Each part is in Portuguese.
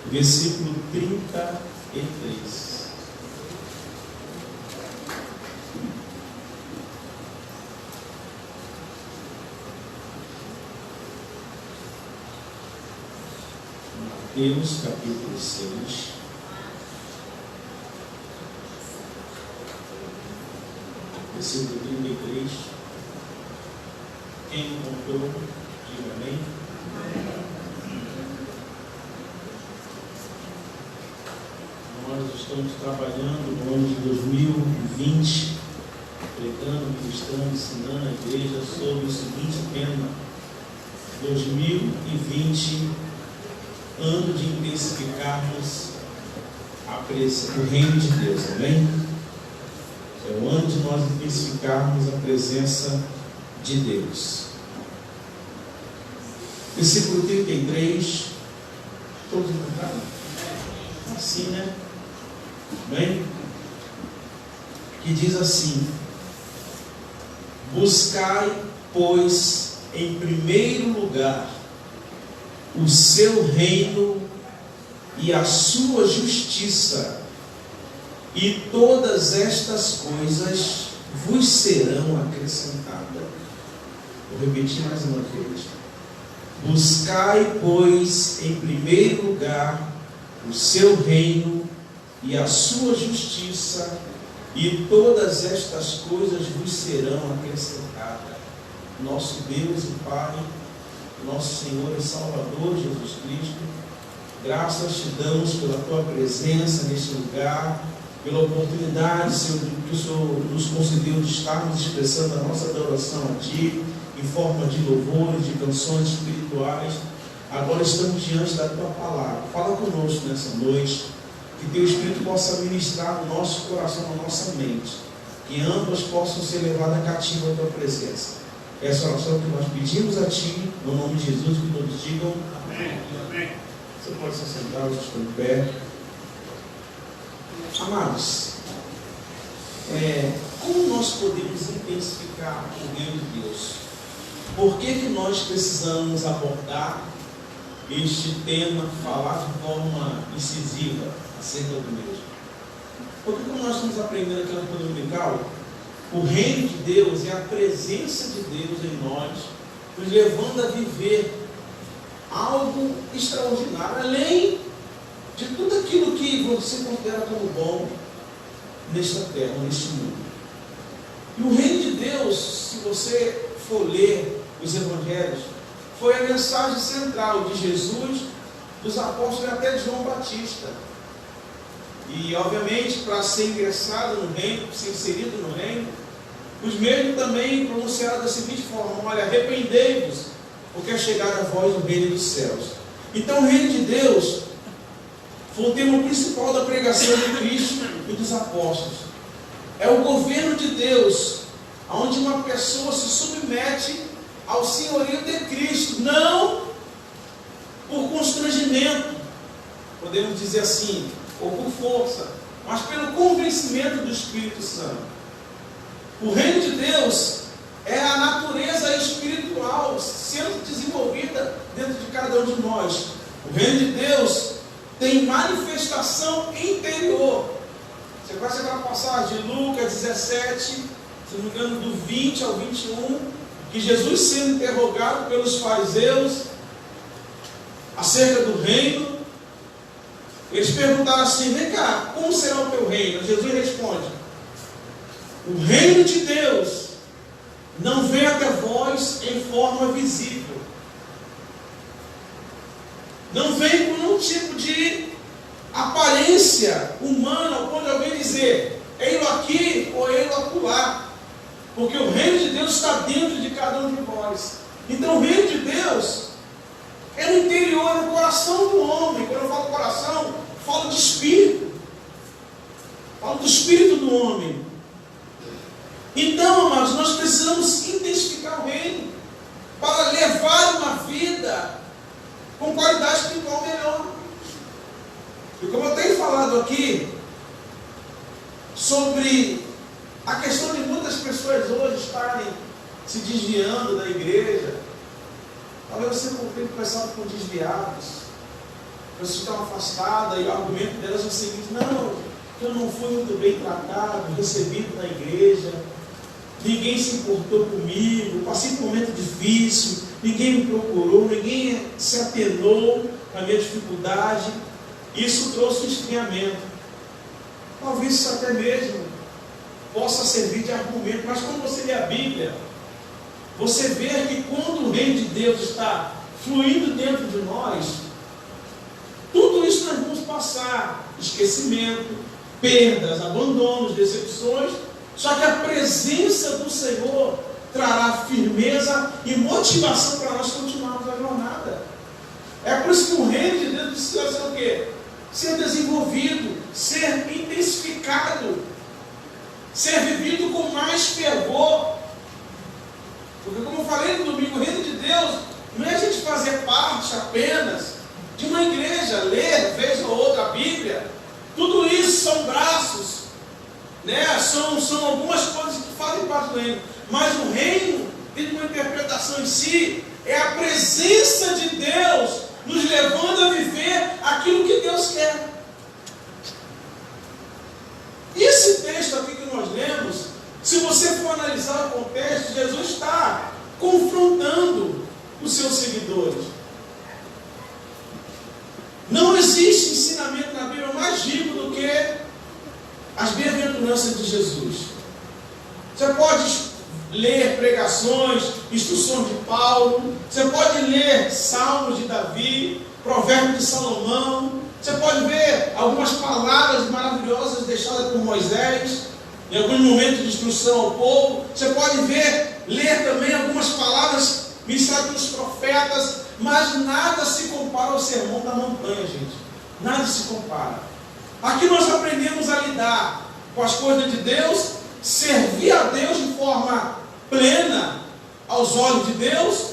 versículo 33. Mateus capítulo 6, versículo 33. Quem encontrou, diga amém. Nós estamos trabalhando no ano de 2020, pregando, ministrando, ensinando a igreja sobre o seguinte tema: 2020, ano de intensificarmos o reino de Deus, amém? É o ano de nós intensificarmos a presença de Deus. Versículo 33, todos encontraram? Assim, né? Amém? Que diz assim: buscai, pois, em primeiro lugar o seu reino e a sua justiça, e todas estas coisas vos serão acrescentadas. Vou repetir mais uma vez. Buscai, pois, em primeiro lugar o seu reino e a sua justiça, e todas estas coisas vos serão acrescentadas. Nosso Deus e Pai, nosso Senhor e Salvador Jesus Cristo, graças te damos pela tua presença neste lugar, pela oportunidade, Senhor, que o Senhor nos concedeu de estarmos expressando a nossa adoração a Ti, em forma de louvores, de canções espirituais. Agora estamos diante da tua palavra. Fala conosco nessa noite, que teu Espírito possa ministrar no nosso coração, na nossa mente, que ambas possam ser levadas cativa à tua presença. Essa oração que nós pedimos a Ti, no nome de Jesus, que todos digam amém. Amém. Você pode se sentar, eu estou em pé. Amados, como nós podemos intensificar o reino de Deus? Por que nós precisamos abordar este tema, falar de forma incisiva acerca do mesmo? Porque como nós estamos aprendendo aqui na Escola Dominical, o reino de Deus é a presença de Deus em nós, nos levando a viver algo extraordinário, além de tudo aquilo que você considera como bom nesta terra, neste mundo. E o reino de Deus, se você for ler os evangelhos, foi a mensagem central de Jesus, dos apóstolos e até de João Batista. E obviamente, para ser ingressado no reino, ser inserido no reino, os mesmos também pronunciaram da seguinte forma: olha, arrependei-vos, porque é chegada a vós o reino dos céus. Então o reino de Deus foi o tema principal da pregação de Cristo e dos apóstolos. É o governo de Deus, onde uma pessoa se submete ao senhorio de Cristo, não por constrangimento, podemos dizer assim, ou por força, mas pelo convencimento do Espírito Santo. O reino de Deus é a natureza espiritual sendo desenvolvida dentro de cada um de nós. O reino de Deus tem manifestação interior. Você vai chegar na passagem de Lucas 17, se não me engano, do 20 ao 21, que Jesus sendo interrogado pelos fariseus acerca do reino, eles perguntaram assim: vem cá, como será o teu reino? Jesus responde: o reino de Deus não vem até vós em forma visível, não vem com nenhum tipo de aparência humana, onde alguém dizer ei-lo aqui ou ei-lo acolá, porque o reino de Deus está dentro de cada um de vós. Então o reino de Deus é no interior, no coração do homem. Quando eu falo coração, falo de espírito, falo do espírito do homem. Então, amados, nós precisamos intensificar o reino para levar uma vida com qualidade espiritual melhor. E como eu tenho falado aqui sobre a questão de muitas pessoas hoje estarem se desviando da igreja, talvez você tenha começado com desviados, pessoas estão afastadas e o argumento delas é o seguinte: não, eu não fui muito bem tratado, recebido na igreja, ninguém se importou comigo, passei por um momento difícil, ninguém me procurou, ninguém se atenou à minha dificuldade. Isso trouxe um esfriamento. Talvez isso até mesmo possa servir de argumento, mas quando você lê a Bíblia, você vê que quando o reino de Deus está fluindo dentro de nós, tudo isso nós vamos passar: esquecimento, perdas, abandonos, decepções. Só que a presença do Senhor trará firmeza e motivação para nós continuarmos a jornada. É por isso que o reino de Deus precisa ser o quê? Ser desenvolvido, ser intensificado, ser vivido com mais fervor. Porque, como eu falei no domingo, o reino de Deus não é a gente fazer parte apenas de uma igreja, ler vez ou outra a Bíblia. Tudo isso são braços, né? São algumas coisas que fazem parte do reino. Mas o reino, tem uma interpretação em si, é a presença de Deus nos levando a viver aquilo que Deus quer. Esse texto aqui que nós lemos, se você for analisar o contexto, Jesus está confrontando os seus seguidores. Não existe ensinamento na Bíblia mais rico do que as bem-aventuranças de Jesus. Você pode ler pregações, instruções de Paulo, você pode ler Salmos de Davi, Provérbios de Salomão, você pode ver algumas palavras maravilhosas deixadas por Moisés, em alguns momentos de instrução ao povo. Você pode ler também algumas palavras ministradas pelos profetas, mas nada se compara ao sermão da montanha, gente. Nada se compara. Aqui nós aprendemos a lidar com as coisas de Deus, servir a Deus de forma plena aos olhos de Deus,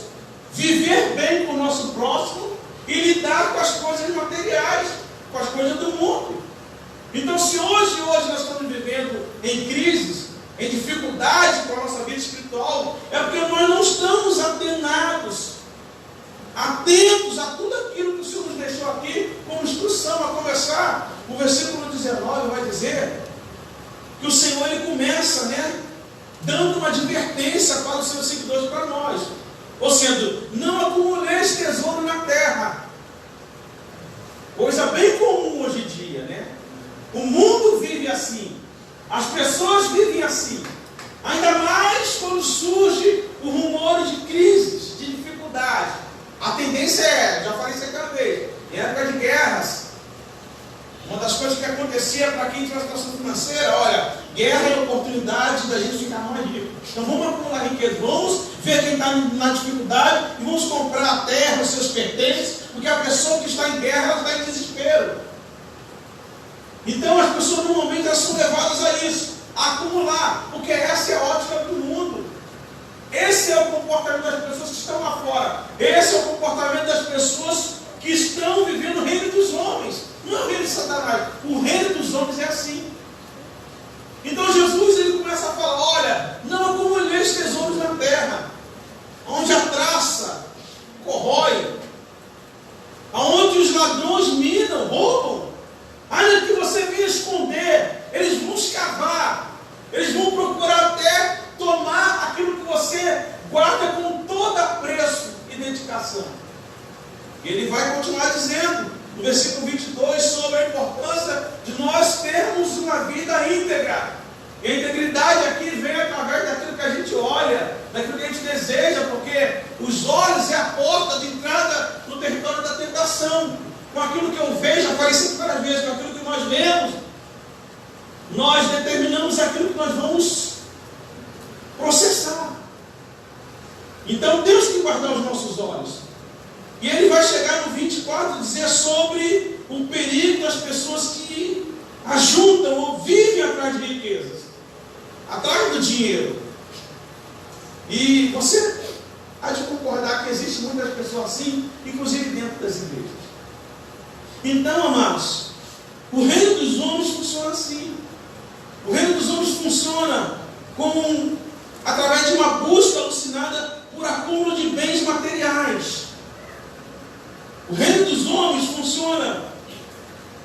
viver bem com o nosso próximo e lidar com as coisas materiais, com as coisas do mundo. Então, se hoje nós estamos vivendo em crises, em dificuldades com a nossa vida espiritual, é porque nós não estamos atentos a tudo aquilo que o Senhor nos deixou aqui como instrução, a conversar. O versículo 19 vai dizer que o Senhor, ele começa, dando uma advertência para os seus seguidores, para nós. Ou seja, não acumuleis tesouro na terra. Coisa bem comum hoje em dia, O mundo vive assim. As pessoas vivem assim. Ainda mais quando surge o rumor de crises, de dificuldade. A tendência já falei isso aqui uma vez, em época de guerras, uma das coisas que acontecia para quem tinha uma situação financeira, olha, guerra é a oportunidade da gente ficar mais rico. Então vamos acumular riqueza, vamos ver quem está na dificuldade e vamos comprar a terra, os seus pertences, porque a pessoa que está em guerra, ela está em desespero. Então as pessoas normalmente elas são levadas a isso, a acumular, porque essa é a ótica do mundo. Esse é o comportamento das pessoas que estão lá fora. Esse é o comportamento das pessoas que estão vivendo o reino dos homens. Não é o reino de Satanás. O reino dos homens é assim. Então Jesus, ele começa a falar: olha, não acumuleis tesouros na terra, onde a traça corrói, aonde os ladrões minam, roubam. Ainda que você venha esconder, eles vão escavar, eles vão procurar até tomar aquilo que você guarda com todo apreço e dedicação. E ele vai continuar dizendo, no versículo 22, sobre a importância de nós termos uma vida íntegra. E a integridade aqui vem através daquilo que a gente olha, daquilo que a gente deseja, porque os olhos é a porta de entrada no território da tentação. Com aquilo que eu vejo, aparecendo várias vezes, com aquilo que nós vemos, nós determinamos aquilo que nós vamos processar. Então temos que guardar os nossos olhos. E ele vai chegar no 24 e dizer sobre o perigo das pessoas que ajuntam ou vivem atrás de riquezas, atrás do dinheiro. E você há de concordar que existe muitas pessoas assim, inclusive dentro das igrejas. Então, amados, o reino dos homens funciona assim. O reino dos homens funciona através de uma busca alucinada por acúmulo de bens materiais. O reino dos homens homens funciona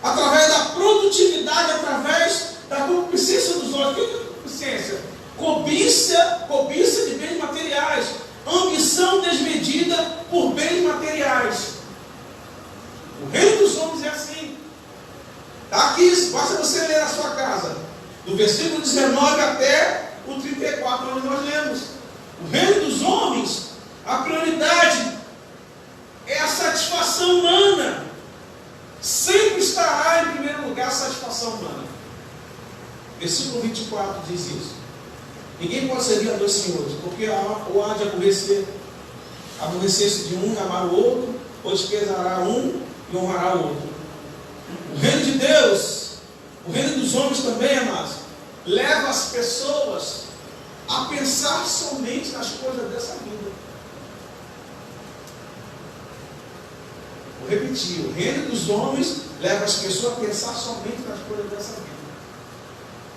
através da produtividade, através da concupiscência dos olhos. O que é concupiscência? Cobiça de bens materiais, ambição desmedida por bens materiais. O reino dos homens é assim. Está aqui, basta você ler a sua casa, do versículo 19 até o 34, onde nós lemos. O reino dos homens, a prioridade é a satisfação humana. Sempre estará em primeiro lugar a satisfação humana. Versículo 24 diz isso. Ninguém pode servir a dois senhores, porque ou há de aborrecer-se de um e amar o outro, ou desprezará um e honrará o outro. O reino de Deus, o reino dos homens também, amados, leva as pessoas a pensar somente nas coisas dessa vida. Vou repetir, o reino dos homens leva as pessoas a pensar somente nas coisas dessa vida.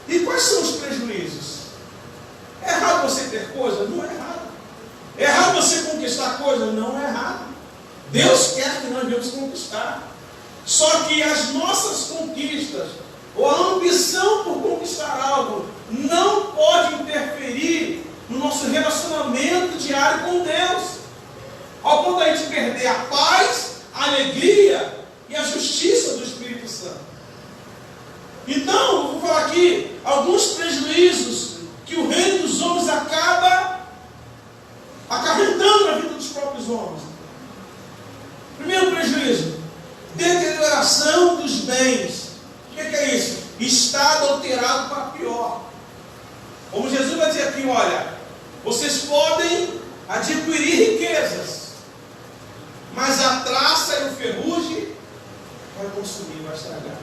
E quais são os prejuízos? É errado você ter coisa? Não é errado. É errado você conquistar coisa? Não é errado. Deus quer que nós venhamos conquistar. Só que as nossas conquistas, ou a ambição por conquistar algo, não pode interferir no nosso relacionamento diário com Deus, ao ponto de a gente perder a paz, a alegria e a justiça do Espírito Santo. Então, eu vou falar aqui alguns prejuízos que o reino dos homens acaba acarretando na vida dos próprios homens. Primeiro prejuízo: deterioração dos bens. O que é isso? Estado alterado para pior. Como Jesus vai dizer aqui, olha, vocês podem adquirir riquezas, mas a traça e o ferrugem vai consumir, vai estragar.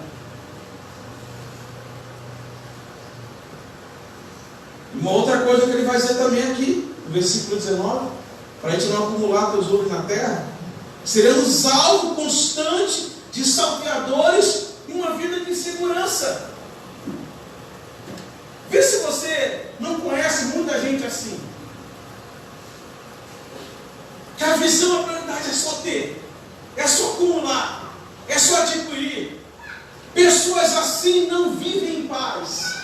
Uma outra coisa que ele vai dizer também aqui, no versículo 19, para a gente não acumular tesouros na terra, seremos alvo constante de salteadores e uma vida de insegurança. Vê se você não conhece muita gente assim. Que a visão, a prioridade é só ter, é só acumular, é só adquirir. Pessoas assim não vivem em paz.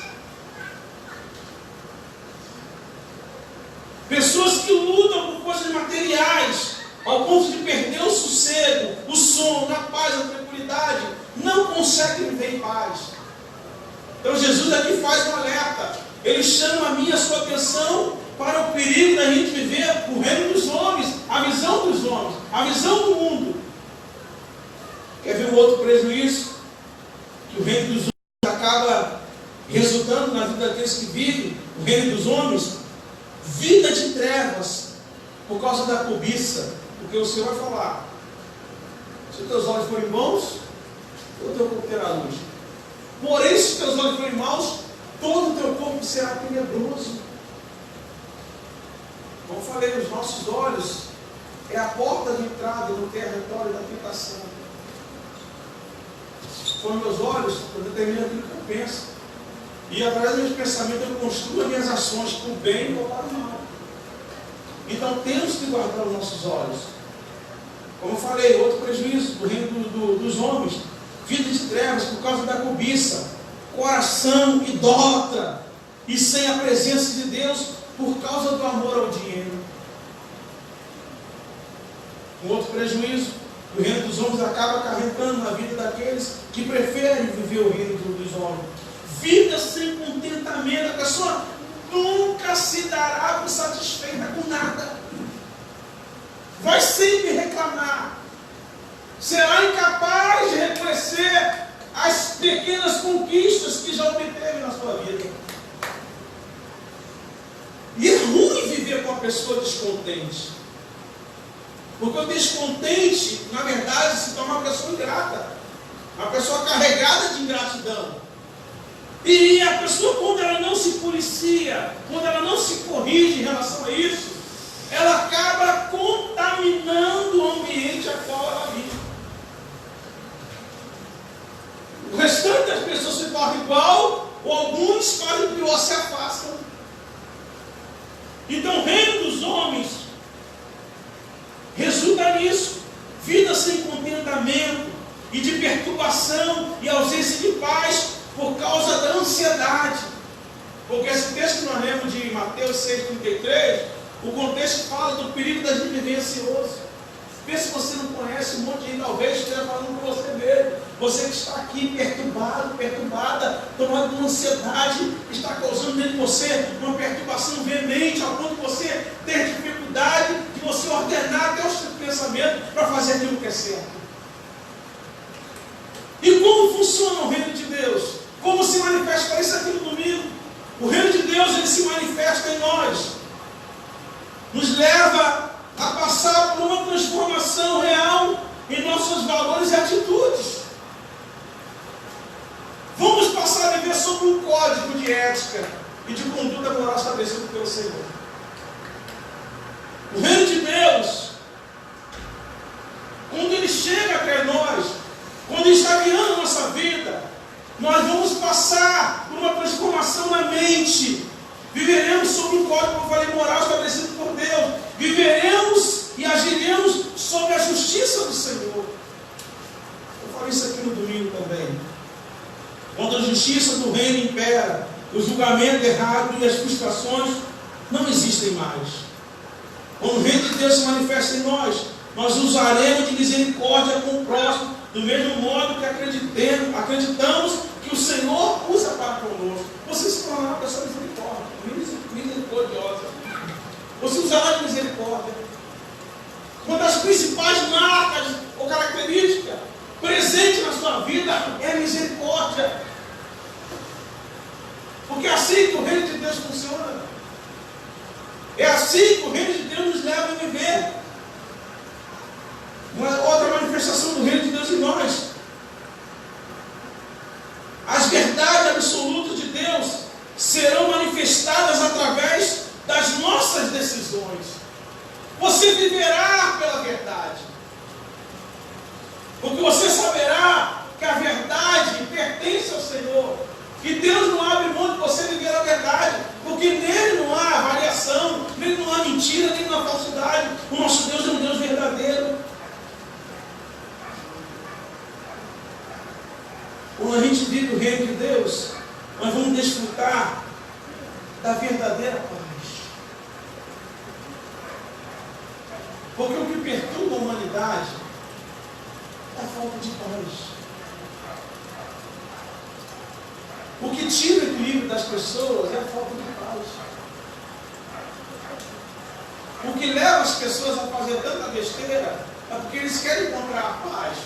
Pessoas que lutam por coisas materiais, ao ponto de perder o sossego, o sono, a paz, a tranquilidade, não conseguem viver em paz. Então Jesus aqui faz um alerta. Ele chama a minha e a sua atenção para o perigo da gente viver o reino dos homens, a visão dos homens, a visão do mundo. Quer ver um outro prejuízo? Que o reino dos homens acaba resultando na vida daqueles que vivem o reino dos homens. Vida de trevas, por causa da cobiça. Porque o Senhor vai falar: se os teus olhos forem bons, todo o teu corpo terá luz. Porém, se os teus olhos forem maus, todo o teu corpo será tenebroso. Como falei, os nossos olhos é a porta de entrada no território da tentação. Com meus olhos, eu determino aquilo que eu penso. E através dos meus pensamentos eu construo as minhas ações para o bem ou para o mal. Então temos que guardar os nossos olhos. Como eu falei, outro prejuízo do reino dos homens: vida de trevas por causa da cobiça, coração idólatra e sem a presença de Deus por causa do amor ao dinheiro. Um outro prejuízo: o reino dos homens acaba acarretando na vida daqueles que preferem viver o reino dos homens. Vida sem contentamento. A pessoa nunca se dará por satisfeita com nada. Vai sempre reclamar. Será incapaz de reconhecer as pequenas conquistas que já obteve na sua vida. E é ruim viver com uma pessoa descontente. Porque o descontente, na verdade, se torna uma pessoa ingrata. Uma pessoa carregada de ingratidão. E a pessoa, quando ela não se policia, quando ela não se corrige em relação a isso, ela acaba contaminando o ambiente a qual ela vive. O restante das pessoas se torna igual, ou alguns fazem pior, se afastam. Então o reino dos homens resulta nisso: vida sem contentamento, Porque esse texto que nós lemos de Mateus 6,33, o contexto fala do perigo da gente viver ansioso. Vê se você não conhece, um monte de gente talvez esteja falando com você mesmo. Você que está aqui perturbado, perturbada, tomado de uma ansiedade, está causando dentro de você uma perturbação veemente, ao ponto de você ter dificuldade de você ordenar até os seus pensamentos para fazer aquilo que é certo. E como funciona o reino de Deus? Como se manifesta? Para isso aqui no domingo. O reino de Deus, ele se manifesta em nós. Nos leva a passar por uma transformação real em nossos valores e atitudes. Vamos passar a viver sobre um código de ética e de conduta moral estabelecido pelo Senhor. O reino de Deus, quando ele chega até nós, quando ele está guiando a nossa vida, nós vamos passar por uma transformação na mente. Viveremos sob um código, como eu falei, moral estabelecido por Deus. Viveremos e agiremos sob a justiça do Senhor. Eu falei isso aqui no domingo também. Quando a justiça do reino impera, o julgamento errado e as frustrações não existem mais. Quando o reino de Deus se manifesta em nós, nós usaremos de misericórdia com o próximo, do mesmo modo que acreditamos que o Senhor usa para conosco. Você se tornará uma pessoa misericordiosa. Você usará de misericórdia. Uma das principais marcas ou características presente na sua vida é a misericórdia. Porque é assim que o reino de Deus funciona. É assim que o reino de Deus nos leva a viver. Uma outra manifestação do reino de Deus em nós. As verdades absolutas de Deus serão manifestadas através das nossas decisões. Você viverá pela verdade. Porque você saberá que a verdade pertence ao Senhor. Que Deus não abre mão de você viver a verdade. Porque nele não há variação, nele não há mentira, nem não há falsidade. O nosso Deus é um Deus verdadeiro. Quando a gente vive o reino de Deus, nós vamos desfrutar da verdadeira paz. Porque o que perturba a humanidade é a falta de paz. O que tira o equilíbrio das pessoas é a falta de paz. O que leva as pessoas a fazer tanta besteira é porque eles querem encontrar a paz.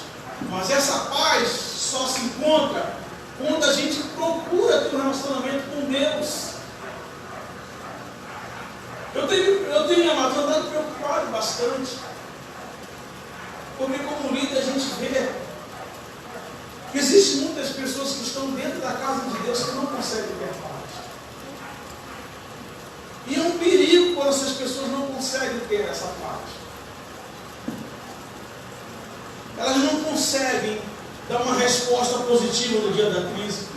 Mas essa paz só se encontra quando a gente procura ter um relacionamento com Deus. Eu tenho andado preocupado bastante. Porque como líder a gente vê que existem muitas pessoas que estão dentro da casa de Deus que não conseguem ter paz. E é um perigo quando essas pessoas não conseguem ter essa paz. Elas não conseguem dar uma resposta positiva no dia da crise.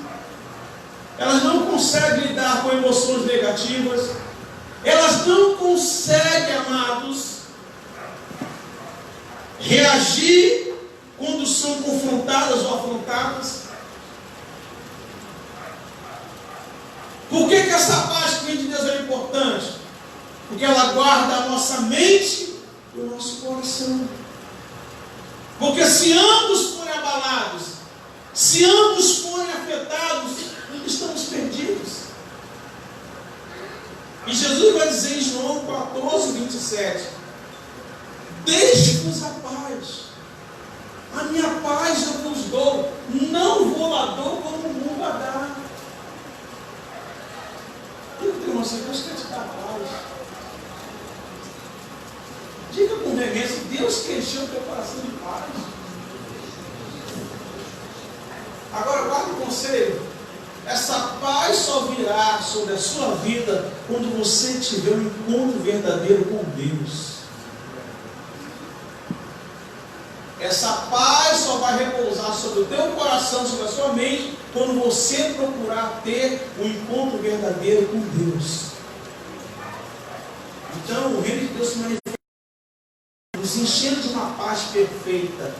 Elas não conseguem lidar com emoções negativas. Elas não conseguem, amados, reagir quando são confrontadas ou afrontadas. Por que essa paz que vem de Deus é importante? Porque ela guarda a nossa mente e o nosso coração. Porque se ambos forem abalados, se ambos forem afetados, estamos perdidos. E Jesus vai dizer em João 14, 27, deixe-vos a paz. A minha paz eu vos dou, não vou lá dou como o mundo a dá. Irmão, se Deus quer te dar paz, diga com veemência, Deus quer encher o teu coração de paz. Agora guarda o conselho. Essa paz só virá sobre a sua vida quando você tiver um encontro verdadeiro com Deus. Essa paz só vai repousar sobre o teu coração, sobre a sua mente, quando você procurar ter um encontro verdadeiro com Deus. Então, o reino de Deus se manifesta nos enchendo de uma paz perfeita,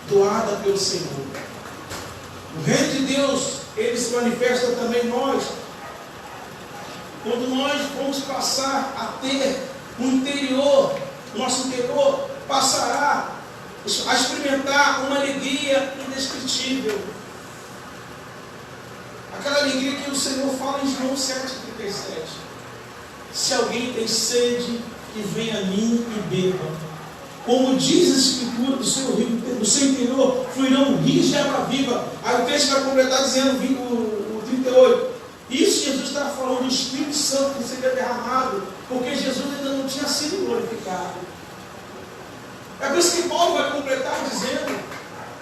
doada pelo Senhor. O reino de Deus, ele se manifesta também em nós, quando nós vamos passar a ter no interior, nosso interior passará a experimentar uma alegria indescritível. Aquela alegria que o Senhor fala em João 7,37. Se alguém tem sede, que venha a mim e beba. Como diz a Escritura, do seu interior fluirão rios de água viva. Aí o texto vai completar dizendo, o 38. Isso Jesus estava falando do Espírito Santo que seria derramado, porque Jesus ainda não tinha sido glorificado. É por isso que Paulo vai completar dizendo,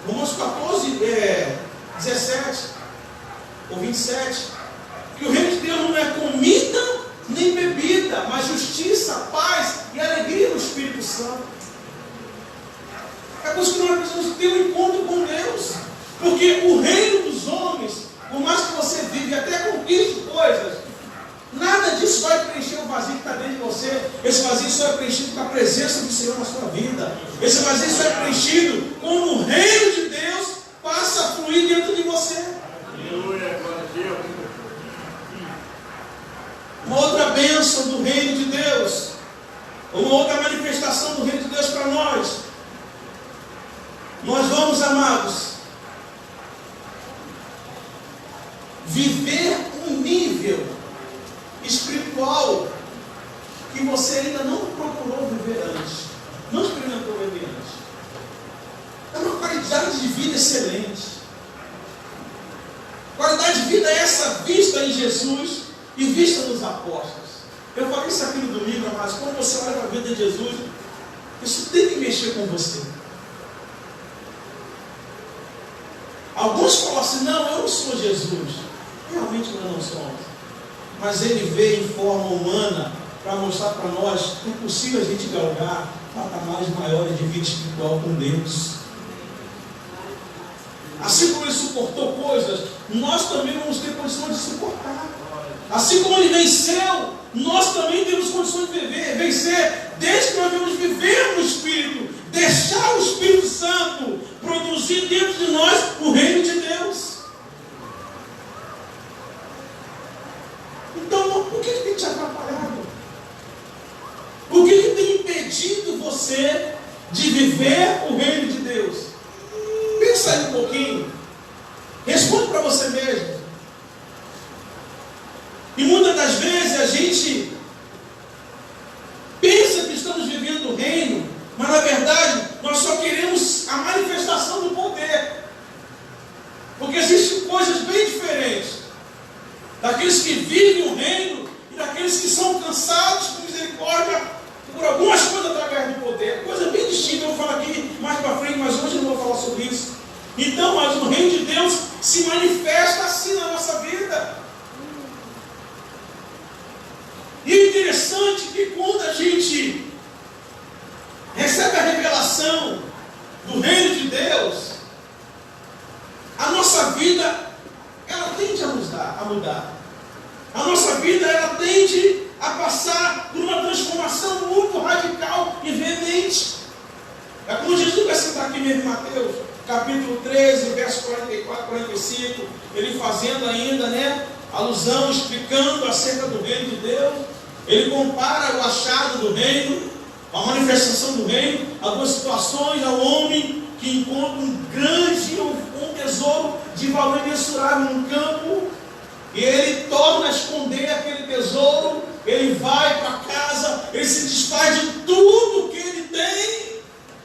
Romanos 14, 17 ou 27, que o reino de Deus não é comida nem bebida, mas justiça, paz e alegria no Espírito Santo. É por isso que nós precisamos ter um encontro com Deus, porque o reino dos homens, por mais que você vive e até conquiste coisas, nada disso vai preencher o vazio que está dentro de você. Esse vazio só é preenchido com a presença do Senhor na sua vida. Esse vazio só é preenchido quando o reino de Deus passa a fluir dentro de você. Aleluia, glória a Deus. Uma outra bênção do reino de Deus, uma outra manifestação do reino de Deus para nós. Nós vamos, amados, viver um nível espiritual que você ainda não procurou viver antes, não experimentou viver antes. É uma qualidade de vida excelente. Qualidade de vida é essa vista em Jesus e vista nos apóstolos. Eu falei isso aqui no domingo, mas quando você olha para a vida de Jesus, isso tem que mexer com você. Alguns falam assim, não, eu não sou Jesus. Realmente nós não somos. Mas ele veio em forma humana para mostrar para nós que é possível a gente galgar patamares maiores de vida espiritual com Deus. Assim como ele suportou coisas, nós também vamos ter condições de suportar. Assim como ele venceu, nós também temos condições de vencer, desde que nós vamos viver no Espírito, deixar o Espírito Santo produzir dentro de nós o reino de Deus. Então, por que tem te atrapalhado? Por que tem impedido você de viver o reino de Deus? Pensa aí um pouquinho. Responde para você mesmo. E muitas das vezes a gente pensa que estamos vivendo o reino, mas na verdade nós só queremos a manifestação do poder. Porque existem coisas bem diferentes daqueles que vivem o reino e daqueles que são cansados por misericórdia por algumas coisas através do poder. Coisa bem distinta, eu vou falar aqui mais para frente, mas hoje eu não vou falar sobre isso. Então, mas o reino de Deus se manifesta assim na nossa vida. E é interessante que quando a gente recebe a revelação do reino de Deus, a nossa vida, ela tende a mudar. A nossa vida, ela tende a passar por uma transformação muito radical e veemente. É como Jesus vai citar aqui mesmo em Mateus, capítulo 13, verso 44, 45, ele fazendo ainda, alusão, explicando acerca do reino de Deus. Ele compara o achado do reino, a manifestação do reino, a duas situações, ao homem que encontra um tesouro de valor imensurável num campo, e ele torna a esconder aquele tesouro, ele vai para casa, ele se desfaz de tudo que ele tem,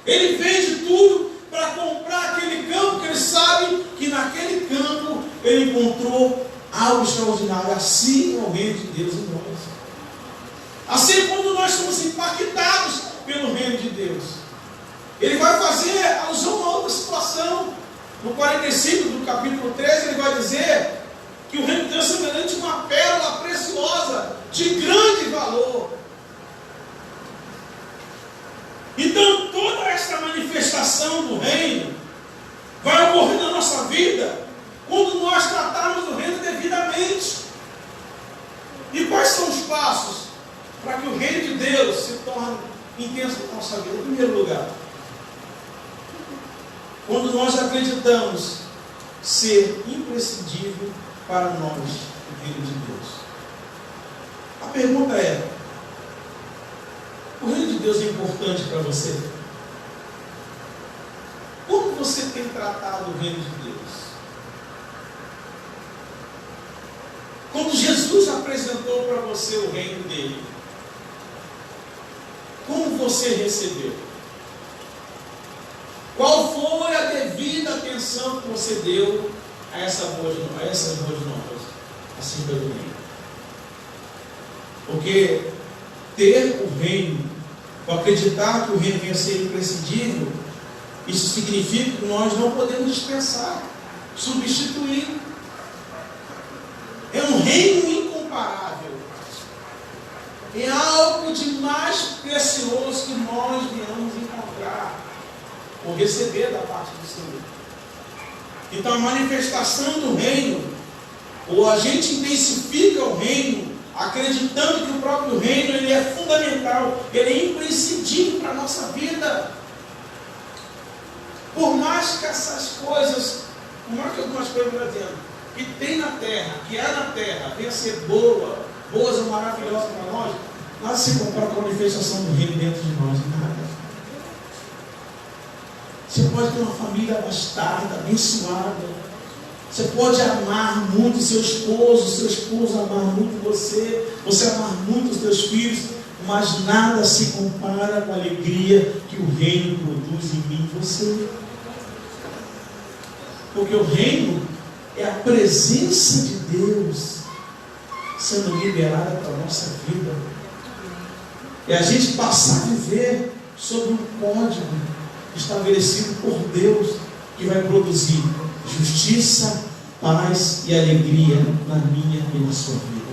ele vende tudo para comprar aquele campo, que ele sabe que naquele campo ele encontrou algo extraordinário. Assim é o reino de Deus em nós. Assim, quando nós somos impactados pelo reino de Deus, ele vai fazer alusão a uma outra situação. No 45 do capítulo 13, ele vai dizer que o reino de Deus é semelhante a uma pérola preciosa, de grande valor. Então, toda essa manifestação do reino vai ocorrer na nossa vida quando nós tratarmos do reino devidamente. E quais são os passos para que o reino de Deus se torne intenso na nossa vida? Em primeiro lugar, quando nós acreditamos ser imprescindível para nós o reino de Deus. A pergunta é: o reino de Deus é importante para você? Como você tem tratado o reino de Deus? Quando Jesus apresentou para você o reino dele, como você recebeu? Qual foi a devida atenção que você deu a essas boas novas acerca do reino? Porque ter o reino, ou acreditar que o reino venha a ser imprescindível, isso significa que nós não podemos dispensar, substituir. É um reino incomparável. É algo de mais precioso que nós viemos encontrar ou receber da parte do Senhor. Então a manifestação do reino, ou a gente intensifica o reino, acreditando que o próprio reino ele é fundamental, ele é imprescindível para a nossa vida. Por mais que essas coisas, por mais que algumas coisas, por exemplo, que tem na terra, que há na terra, venha a ser boas ou maravilhosas para nós, nada se compara com a manifestação do reino dentro de nós, nada. Você pode ter uma família abastada, abençoada. Você pode amar muito seu esposo amar muito você amar muito os seus filhos, mas nada se compara com a alegria que o reino produz em mim e você. Porque o reino é a presença de Deus sendo liberada para a nossa vida. É a gente passar a viver sobre um código estabelecido por Deus, que vai produzir justiça, paz e alegria na minha e na sua vida.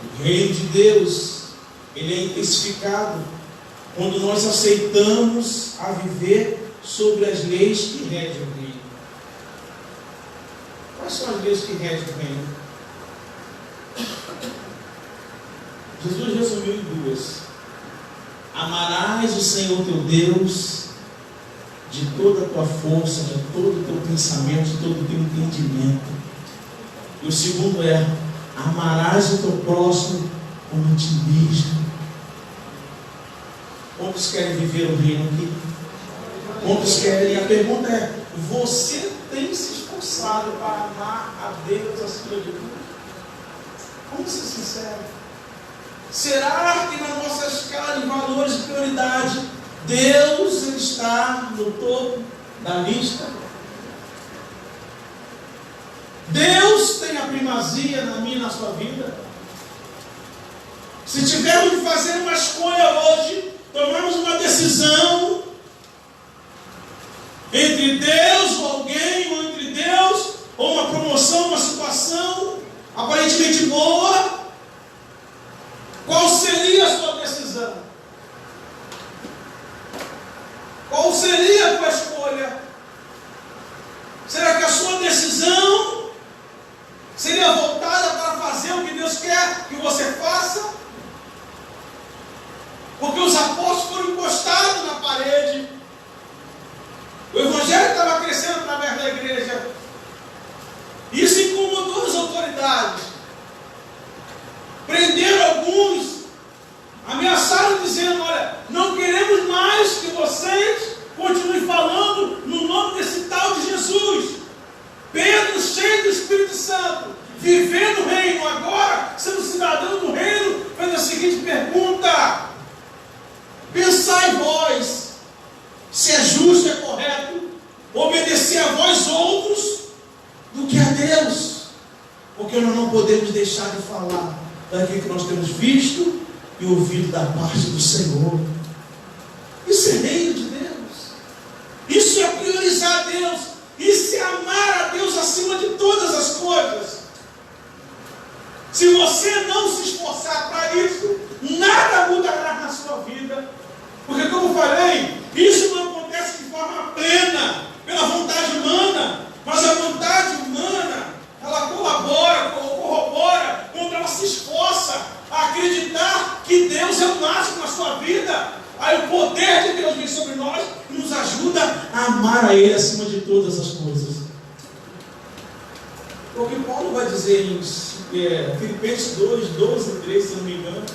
O reino de Deus, ele é intensificado quando nós aceitamos a viver sobre as leis que regem o reino. Quais são as leis que regem o reino? Jesus resumiu em duas: amarás o Senhor teu Deus de toda a tua força, de todo o teu pensamento, de todo o teu entendimento. E o segundo é: amarás o teu próximo como a ti mesmo. Quantos querem viver o reino aqui? Quantos querem? A pergunta é: você tem se esforçado para amar a Deus acima de tudo? Vamos ser sinceros. Será que na nossa escala de valores e prioridade, Deus ele está no topo da lista? Deus tem a primazia na minha e na sua vida? Se tivermos de fazer uma escolha hoje, tomarmos uma decisão entre Deus ou alguém, ou entre Deus ou uma promoção, uma situação aparentemente boa, qual seria a sua decisão? Qual seria a tua escolha? Será que a sua decisão seria voltada para fazer o que Deus quer que você faça? Porque os apóstolos foram encostados na parede. O evangelho estava crescendo através da igreja. Isso incomodou as autoridades. Prenderam alguns, ameaçaram dizendo: olha, não queremos mais que vocês continuem falando no nome desse tal de Jesus. Pedro, cheio do Espírito Santo, vivendo o reino agora, sendo cidadão do reino, fez a seguinte pergunta: pensai vós, se é justo e é correto obedecer a vós outros do que a Deus, porque nós não podemos deixar de falar daquilo que nós temos visto e ouvido da parte do Senhor. Isso é reino de Deus. Isso é priorizar a Deus. Isso é amar a Deus acima de todas as coisas. Se você não se esforçar para isso, nada mudará na sua vida. Porque, como falei, isso não acontece de forma plena, pela vontade humana, mas a vontade humana, ela colabora, corrobora, quando ela se esforça a acreditar que Deus é o máximo na sua vida. Aí o poder de Deus vem sobre nós e nos ajuda a amar a Ele acima de todas as coisas. Porque Paulo vai dizer em Filipenses 2, 12 e 13, se não me engano.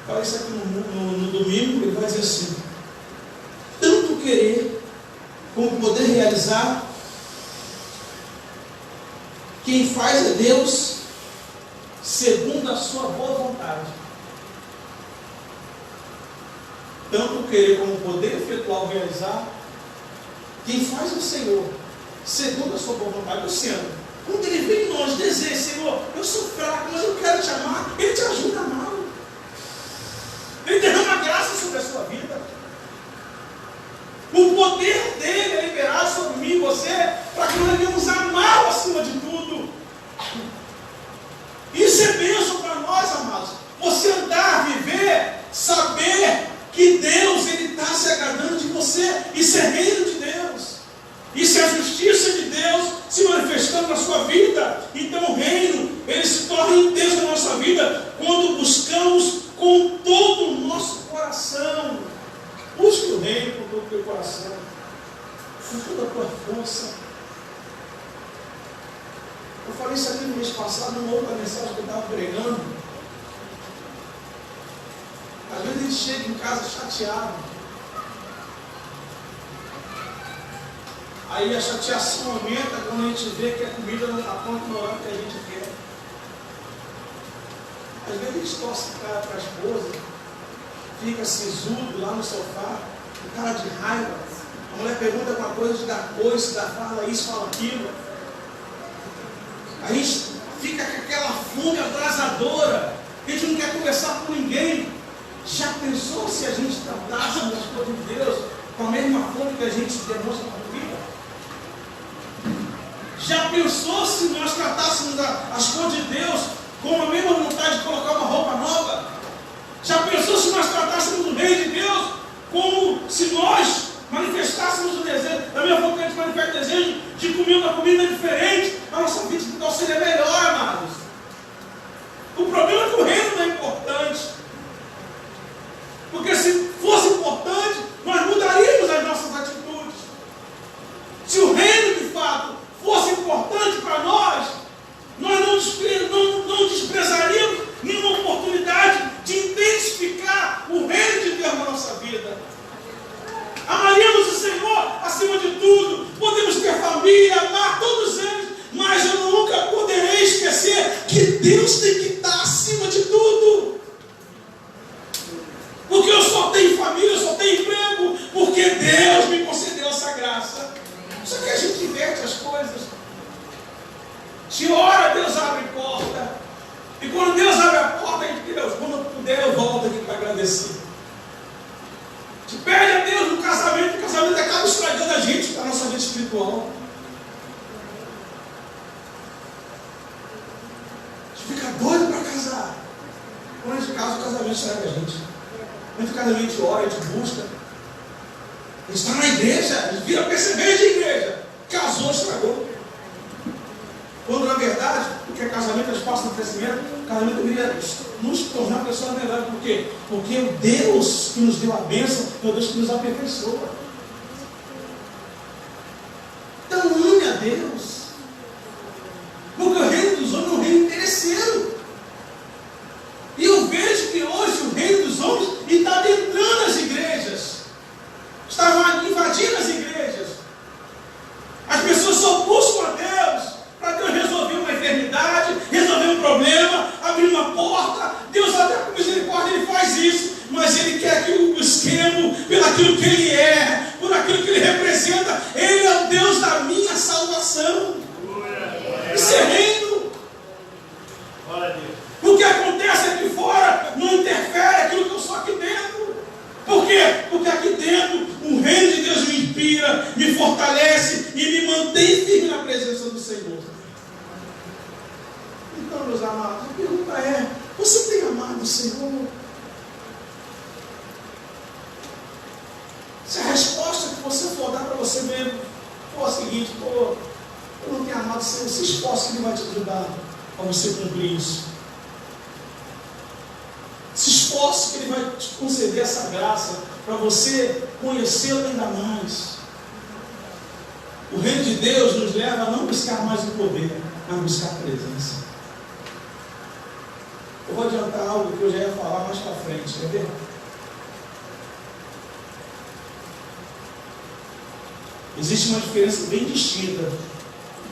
Fala isso aqui no domingo, ele vai dizer assim: tanto querer como poder realizar, quem faz é Deus, segundo a sua boa vontade. Tanto querer como poder efetuar ou realizar, quem faz é o Senhor, segundo a sua boa vontade. Ou seja, quando ele vem em nós, deseja: Senhor, eu sou fraco, mas eu quero te amar, ele te ajuda a amar. Ele derrama graça sobre a sua vida. O poder dele é liberado sobre mim e você, para que nós venhamos amá-lo acima de tudo. Isso é bênção para nós, amados. Você andar, viver, saber que Deus está se agradando de você. Isso é reino de Deus. Isso é a justiça de Deus se manifestando na sua vida. Então o reino, ele se torna intenso na nossa vida quando buscamos com todo o nosso coração. Busque o reino com todo o teu coração, com toda a tua força. Eu falei isso aqui no mês passado, numa outra mensagem que eu estava pregando. Às vezes a gente chega em casa chateado. Aí a chateação aumenta quando a gente vê que a comida não está pronta no horário que a gente quer. Às vezes a gente torce a cara para a esposa, fica sisudo lá no sofá, com cara de raiva. A mulher pergunta alguma coisa, te dá coisa, fala isso, fala aquilo. A gente fica com aquela fome abrasadora, a gente não quer conversar com ninguém. Já pensou se a gente tratasse as coisas de Deus com a mesma fome que a gente demonstra com a vida? Já pensou se nós tratássemos as coisas de Deus com a mesma vontade de colocar uma roupa nova? Já pensou se nós tratássemos o reino de Deus como se nós manifestássemos o desejo, da mesma forma que a gente manifesta o desejo de comer uma comida diferente, a nossa vida espiritual seria melhor, amados. O problema é que o reino não é importante. Porque se fosse importante, nós mudaríamos as nossas atitudes. Se o reino de fato fosse importante para nós, nós não desprezaríamos nenhuma oportunidade de intensificar o reino de Deus na nossa vida. Amaríamos o Senhor acima de tudo. Podemos ter família, amar todos eles, mas eu nunca poderei esquecer que Deus tem que estar acima de tudo. Porque eu só tenho família, eu só tenho emprego, porque Deus me concedeu essa graça. Só que a gente inverte as coisas. Se ora, Deus abre porta. E quando Deus abre a porta, a gente, Deus, quando eu puder, eu volto aqui para agradecer. Se pede a Deus no casamento, o casamento acaba estragando a gente, a nossa vida espiritual. A gente fica doido para casar. Quando a gente casa, o casamento estraga a gente. Quando o casamento a gente ora, a gente busca. A gente está na igreja, a gente vira perceber de igreja. Casou, estragou. Quando na verdade, o que é casamento é espaço de crescimento, o casamento deveria nos tornar pessoas melhores. Por quê? Porque o Deus que nos deu a bênção é o Deus que nos aperfeiçoa. Então ame a Deus. Porque o reino dos homens é um reino interesseiro. E eu vejo que hoje o reino dos homens está adentrando as igrejas. Está invadindo as igrejas. As pessoas só buscam a Deus para Deus resolver uma enfermidade, resolver um problema, abrir uma porta. Deus até com misericórdia Ele faz isso, mas Ele quer que o esquema, pelo aquilo que Ele é, por aquilo que Ele representa, Ele é o Deus da minha salvação. Isso é reino. O que acontece aqui fora não interfere aquilo que eu sou aqui dentro. Por quê? Porque aqui dentro o reino de Deus me inspira, me fortalece e me mantém firme na presença do Senhor. Então, meus amados, a pergunta é: você tem amado o Senhor? Se a resposta que você for dar para você mesmo for a seguinte: eu não tenho amado o Senhor, se esforce que Ele vai te ajudar a você cumprir isso. Se esforce que Ele vai te conceder essa graça para você conhecê-lo ainda mais. O reino de Deus nos leva a não buscar mais o poder, mas buscar a presença. Eu vou adiantar algo que eu já ia falar mais para frente, quer ver? Existe uma diferença bem distinta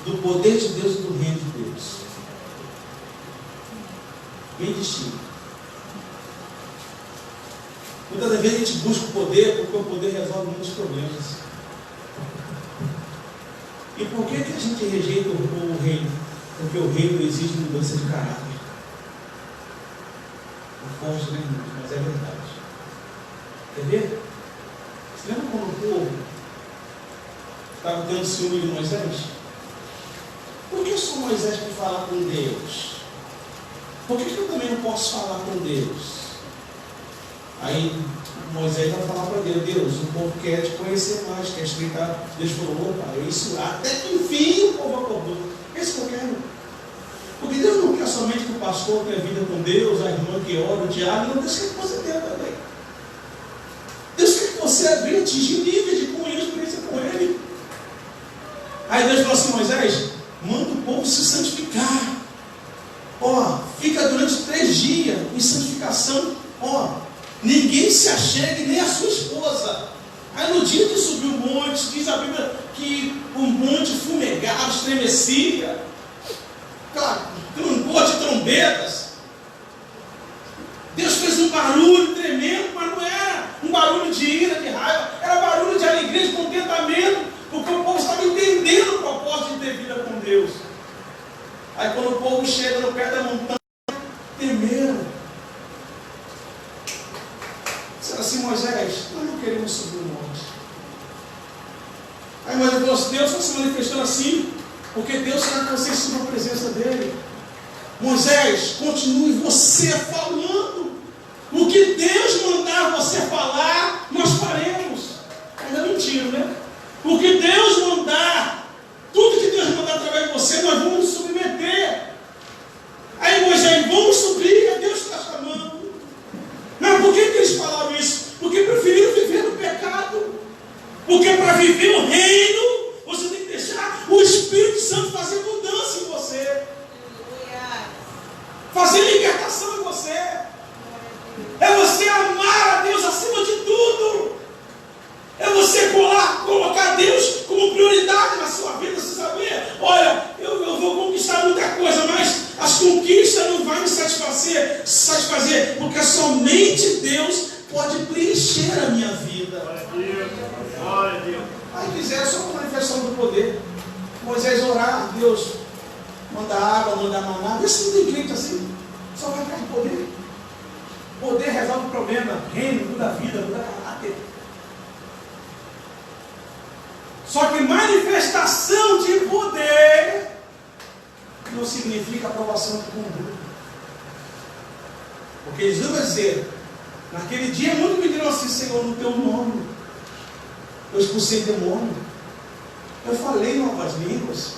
do poder de Deus e do reino de Deus. Bem distinta. Muitas das vezes a gente busca o poder porque o poder resolve muitos problemas. E por que a gente rejeita o reino? Porque o reino exige mudança de caráter. É forte, né, irmãos? Mas é verdade. Quer ver? Você lembra quando o povo estava tendo ciúme de Moisés? Por que só Moisés que fala com Deus? Por que eu também não posso falar com Deus? Aí Moisés vai falar para Deus: Deus, o povo quer te conhecer mais, quer explicar. Deus falou: opa, isso, até que enfim o povo acordou. Esse que eu quero. Porque Deus não quer somente que o pastor tenha vida com Deus, a irmã que ora, o diabo, não, Deus quer que você tenha também. Deus quer que você venha atingir níveis de comunhão e experiência com Ele. Aí Deus falou assim: Moisés, manda o povo se santificar. Fica durante 3 dias em santificação. Ninguém se achegue, nem a sua esposa. Aí no dia que subiu o monte, diz a Bíblia que o monte fumegava, estremecia, clangor de trombetas. Deus fez um barulho tremendo, mas não era um barulho de ira, de raiva, era barulho de alegria, de contentamento, porque o povo estava entendendo o propósito de ter vida com Deus. Aí quando o povo chega no pé da montanha, temeram. Disseram assim: Moisés, nós não queremos subir o monte. Aí Moisés falou assim: Deus está se manifestando assim, porque Deus quer que você suba a presença dele. Moisés, continue você falando. O que Deus mandar você falar, nós faremos. Ainda mentiram, né? O que Deus mandar, tudo que Deus mandar através de você, nós vamos nos submeter. Aí Moisés: vamos subir, Deus está chamando. Não, por que eles falaram isso? Porque preferiram viver no pecado. Porque para viver o reino, você tem que deixar o Espírito Santo fazer mudança em você, fazer libertação em você. É você amar a Deus acima de tudo. É você colocar Deus como prioridade na sua vida. Você saber: olha, eu vou conquistar muita coisa, mas as conquistas não vão me satisfazer, porque somente Deus pode preencher a minha vida. Glória a Deus. Aí fizeram só uma manifestação do poder. Moisés orar: Deus, manda água, manda maná. Vê se não tem crente assim, só vai cair poder. Poder resolve o problema, reino, muda a vida, muda caráter. Só que manifestação de poder não significa aprovação de conduta. Porque Jesus vai dizer: naquele dia muitos me dirão assim: Senhor, no teu nome eu expulsei demônio, eu falei novas línguas,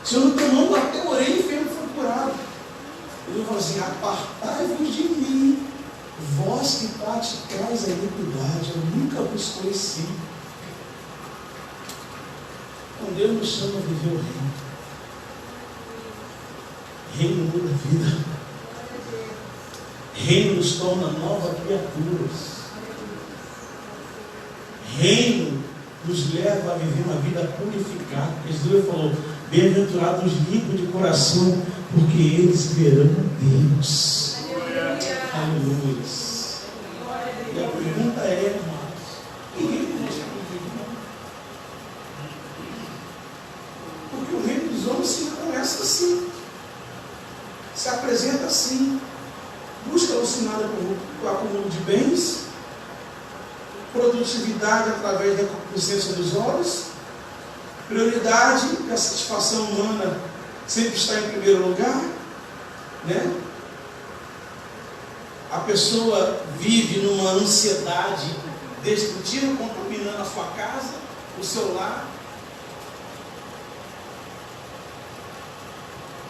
Senhor, no teu nome até orei e enfermo foi curado. Ele falou assim: apartai-vos de mim, vós que praticais a iniquidade, eu nunca vos conheci. Então Deus nos chama a viver o reino. Reino muda a vida. Reino nos torna novas criaturas. Reino nos leva a viver uma vida purificada. Jesus falou: bem-aventurados os limpos de coração, porque eles verão Deus. Aleluia. E a pergunta é, irmãos, que reino nós estamos vivendo? Porque o reino dos homens se começa assim, se apresenta assim, busca alucinada com o acúmulo de bens, produtividade através da concupiscência dos olhos, prioridade, que a satisfação humana sempre está em primeiro lugar, né? A pessoa vive numa ansiedade destrutiva, contaminando a sua casa, o seu lar.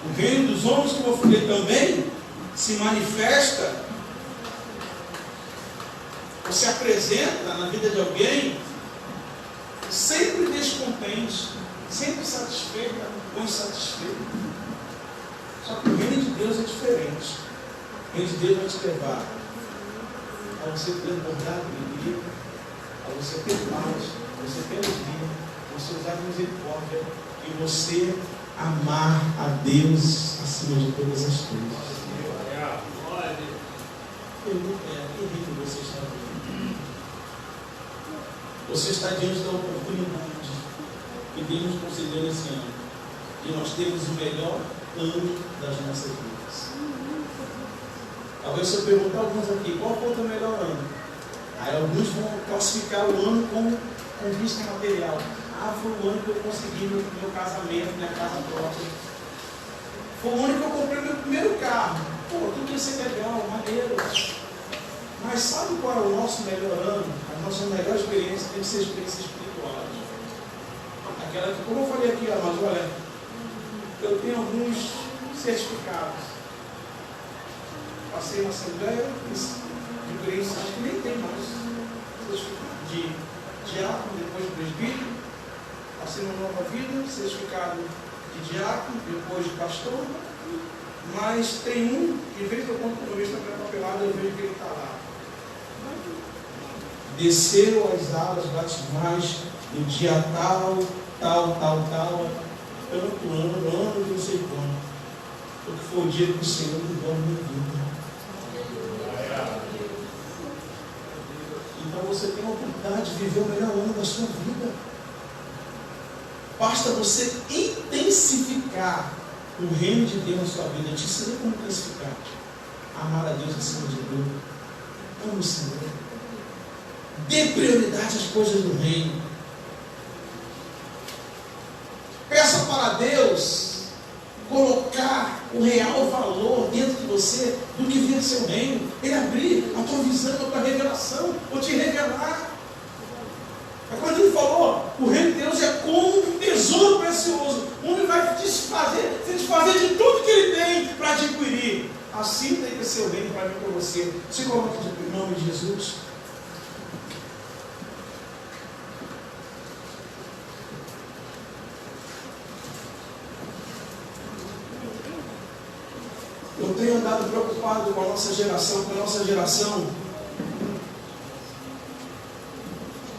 O reino dos homens, como eu falei também, se manifesta, ou se apresenta na vida de alguém sempre descontente, sempre satisfeita ou insatisfeita. Só que o reino de Deus é diferente. O reino de Deus vai te levar a você transbordar de alegria, a você ter paz, a você ter alegria, a você usar misericórdia e você amar a Deus acima de todas as coisas. Pergunta é: que reino você está vivendo? Você está diante da oportunidade que Deus nos concedeu nesse ano, e nós temos o melhor ano das nossas vidas. Talvez se eu perguntar a alguns aqui, qual foi o teu melhor ano? Aí alguns vão classificar o ano com vista material. Foi o ano que eu consegui meu casamento, minha casa própria. Foi o ano que eu comprei meu primeiro carro. Tudo isso é legal, maneiro. Mas sabe qual é o nosso melhor ano? A nossa melhor experiência tem que ser experiência espiritual. Aquela que, como eu falei aqui, mas olha, eu tenho alguns certificados. Passei na Assembleia, de acho que nem tem mais certificado de diácono, depois de presbítero. Passei na Nova Vida, certificado de diácono, depois de pastor. Mas tem um, de vez em quando, quando eu vejo a papelada, eu vejo que ele está lá. Desceram as alas batismais no dia tal, ano de não sei quando. Porque foi o dia que o Senhor mudou a minha vida. Então você tem a oportunidade de viver o melhor ano da sua vida. Basta você intensificar o reino de Deus na sua vida. Eu te ensinei como intensificar. Amar a Deus acima de tudo. Ame o Senhor. Dê prioridade às coisas do reino. Peça para Deus colocar o real valor dentro de você do que vem do seu reino. Ele abrir a tua visão, a tua revelação, ou te revelar. É quando ele falou, o reino de Deus é como um tesouro precioso, onde vai se desfazer de tudo que ele tem para adquirir. Assim tem que ser o reino para mim e para você. Se coloque em nome de Jesus. Eu tenho andado preocupado com a nossa geração,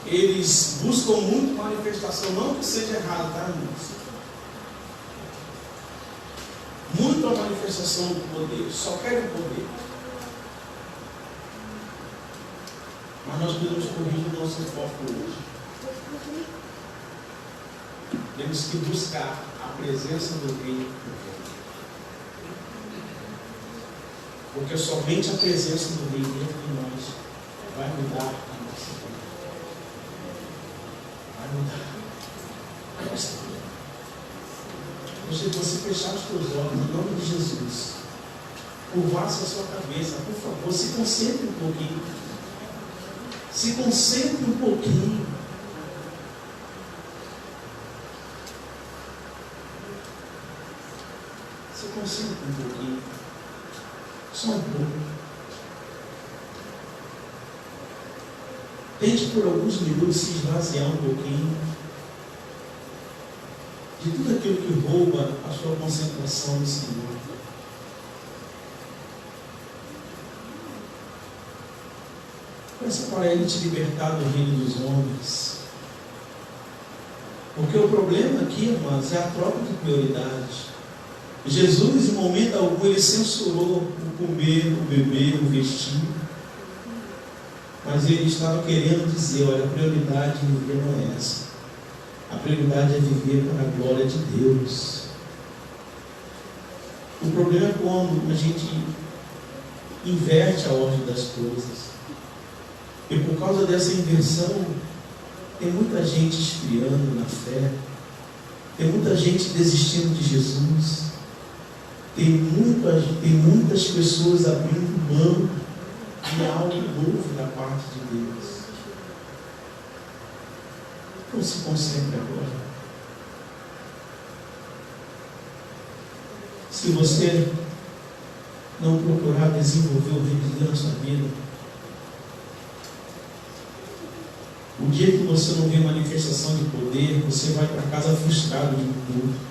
eles buscam muito manifestação, não que seja errado, tá, irmãos? Muito a manifestação do poder, só querem poder. Mas nós podemos corrigir o nosso foco hoje. Temos que buscar a presença do Rei. Porque somente a presença do Rei dentro de nós vai mudar a nossa vida. Vai mudar a nossa vida. Você fechar os seus olhos, em nome de Jesus. Curvar-se a sua cabeça, por favor, se concentre um pouquinho. Se concentre um pouquinho. Se concentre um pouquinho. Só um pouco. Tente por alguns minutos se esvaziar um pouquinho de tudo aquilo que rouba a sua concentração no Senhor. Peça para Ele te libertar do reino dos homens. Porque o problema aqui, irmãos, é a troca de prioridades. Jesus, em momento algum, ele censurou o comer, o beber, o vestir. Mas ele estava querendo dizer, olha, a prioridade de viver não é essa. A prioridade é viver para a glória de Deus. O problema é quando a gente inverte a ordem das coisas. E por causa dessa inversão, tem muita gente esfriando na fé. Tem muita gente desistindo de Jesus. Tem muitas pessoas abrindo mão de algo novo da parte de Deus. Então se concentre agora. Se você não procurar desenvolver o reino de Deus na sua vida, o dia que você não vê manifestação de poder, você vai para casa frustrado de um culto.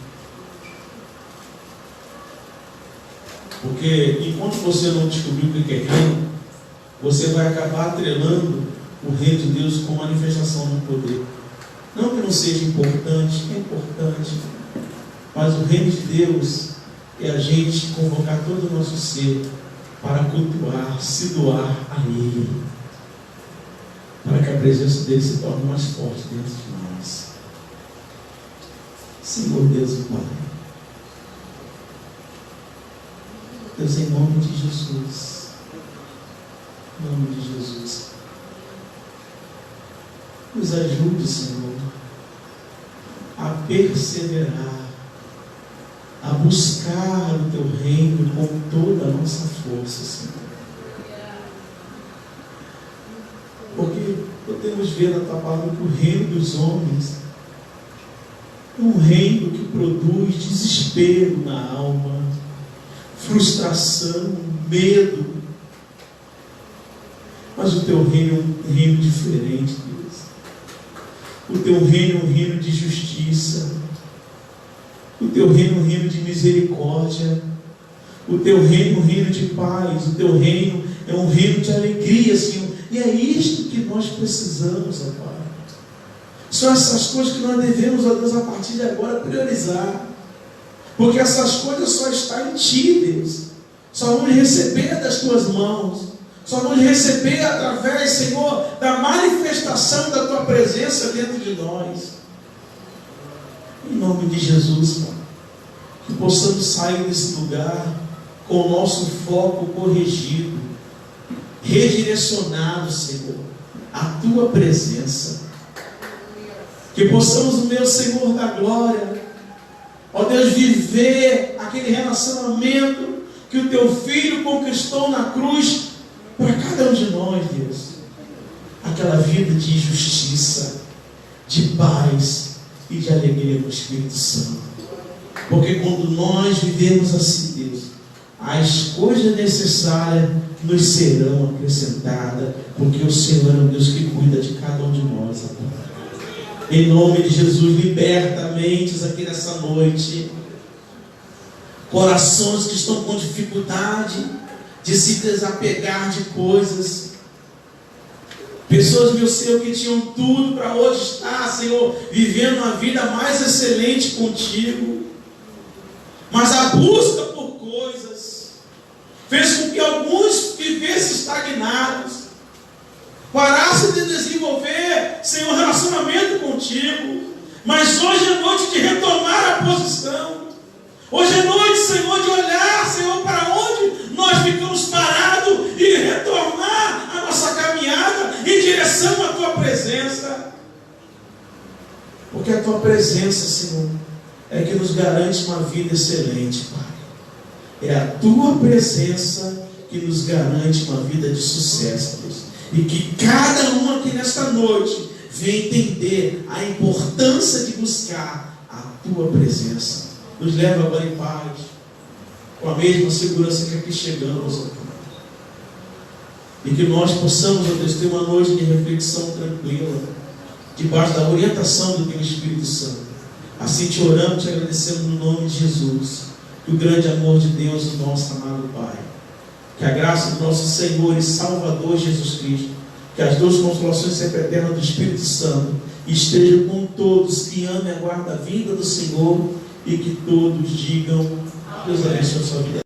Porque enquanto você não descobrir o que é reino, você vai acabar atrelando o reino de Deus com manifestação do poder. Não que não seja importante, é importante, mas o reino de Deus é a gente convocar todo o nosso ser para cultuar, se doar a Ele, para que a presença dele se torne mais forte dentro de nós. Senhor Deus e Pai, Deus, em nome de Jesus, em nome de Jesus, nos ajude, Senhor, a perseverar, a buscar o Teu reino com toda a nossa força, Senhor. Porque podemos ver na Tua palavra que o reino dos homens é um reino que produz desespero na alma, frustração, medo. Mas o Teu reino é um reino diferente, Deus. O Teu reino é um reino de justiça. O Teu reino é um reino de misericórdia. O Teu reino é um reino de paz. O Teu reino é um reino de alegria, Senhor. E é isto que nós precisamos, ó Pai. São essas coisas que nós devemos, ó Deus, a partir de agora priorizar. Porque essas coisas só estão em Ti, Deus. Só vamos receber das Tuas mãos. Só vamos receber através, Senhor, da manifestação da Tua presença dentro de nós. Em nome de Jesus, Pai, que possamos sair desse lugar com o nosso foco corrigido, redirecionado, Senhor, à Tua presença. Que possamos, meu Senhor da glória, ó Deus, viver aquele relacionamento que o Teu Filho conquistou na cruz para cada um de nós, Deus. Aquela vida de justiça, de paz e de alegria com o Espírito Santo. Porque quando nós vivemos assim, Deus, as coisas necessárias nos serão acrescentadas, porque o Senhor é o Deus que cuida de cada um de nós agora. Em nome de Jesus, liberta mentes aqui nessa noite, corações que estão com dificuldade de se desapegar de coisas, pessoas, meu Senhor, que tinham tudo para hoje estar, Senhor, vivendo uma vida mais excelente contigo, mas a busca por coisas fez com que alguns vivessem estagnados, parassem de desenvolver, Senhor, relacionamento contigo. Mas hoje é noite de retomar a posição. Hoje é noite, Senhor, de olhar, Senhor, para onde nós ficamos parados e retomar a nossa caminhada em direção à Tua presença. Porque a Tua presença, Senhor, é que nos garante uma vida excelente, Pai. É a Tua presença que nos garante uma vida de sucesso, Deus. E que cada um aqui nesta noite venha entender a importância de buscar a Tua presença. Nos leva agora em paz, com a mesma segurança que aqui chegamos, ó Pai. E que nós possamos, ó Deus, ter uma noite de reflexão tranquila, debaixo da orientação do Teu Espírito Santo. Assim te oramos, te agradecemos no nome de Jesus, que o grande amor de Deus, o nosso amado Pai, que a graça do nosso Senhor e Salvador Jesus Cristo, que as duas consolações sempre eternas do Espírito Santo estejam com todos que amem e aguardam a vinda do Senhor, e que todos digam: Deus abençoe a sua vida.